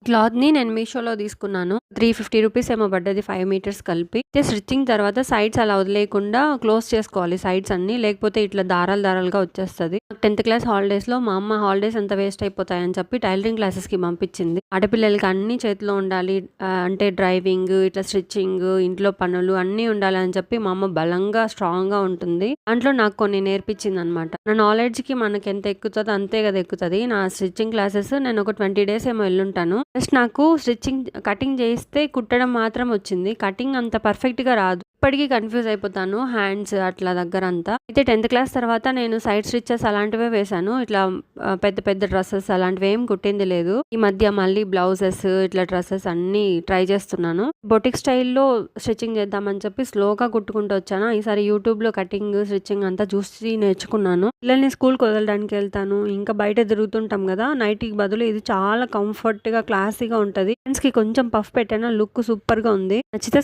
క్లాత్‌ని నేను మీషోలో తీసుకున్నాను. 350 రూపీస్ ఏమో పడ్డది 5 మీటర్స్ కలిపి. అయితే స్టిచ్చింగ్ తర్వాత సైడ్స్ అలా వదిలేయకుండా క్లోజ్ చేసుకోవాలి సైడ్స్ అన్నీ. లేకపోతే ఇట్లా దారాలు దారాలుగా వచ్చేస్తది. 10థ్ క్లాస్ హాలిడేస్‌లో మా అమ్మ హాలిడేస్ అంతా వేస్ట్ అయిపోతాయని చెప్పి టైలరింగ్ క్లాసెస్‌కి పంపించింది. ఆడపిల్లలకి అన్నీ చేతిలో ఉండాలి. అంటే డ్రైవింగ్, ఇట్లా స్టిచ్చింగ్, ఇంట్లో పనులు అన్నీ ఉండాలని చెప్పి మా అమ్మ బలంగా స్ట్రాంగ్‌గా ఉంటుంది. దాంట్లో నాకు కొన్ని నేర్పించిందనమాట. నా నాలెడ్జ్‌కి మనకెంత ఎక్కుతదో అంతే కదా ఎక్కుతది. నా స్టిచ్చింగ్ క్లాసెస్ నేను ఒక 20 డేస్ ఏమో ఎళ్ళుంటాను. జస్ట్ నాకు స్టిచ్చింగ్ కటింగ్ చేస్తే కుట్టడం మాత్రం వచ్చింది. కటింగ్ అంత పర్ఫెక్ట్‌గా రాదు. ఇప్పటికి కన్‌ఫ్యూజ్ అయిపోతాను. హ్యాండ్స్ అట్లా దగ్గరంతా. అయితే 10థ్ క్లాస్ తర్వాత నేను సైడ్ స్టిచెస్ అలాంటివే వేశాను. ఇట్లా పెద్ద పెద్ద డ్రెసెస్ అలాంటివేం కుట్టింది లేదు. ఈ మధ్య మళ్ళీ బ్లౌజెస్ ఇట్లా డ్రెసెస్ అన్నీ ట్రై చేస్తున్నాను. బొటిక్ స్టైల్‌లో స్టిచ్చింగ్ చేద్దామని చెప్పి స్లోగా కుట్టుకుంటూ వచ్చాను. ఈసారి యూట్యూబ్‌లో కటింగ్, స్టిచ్చింగ్ అంతా చూసి నేర్చుకున్నాను. పిల్లల్ని స్కూల్‌కి వదలడానికి వెళ్తాను. ఇంకా బయట తిరుగుతుంటాం కదా! నైటీకి బదులు ఇది చాలా కంఫర్ట్‌గా, క్లాసీగా ఉంటది. హ్యాండ్స్‌కి కొంచెం పఫ్ పెట్టాను. లుక్ సూపర్‌గా ఉంది. నచ్చితే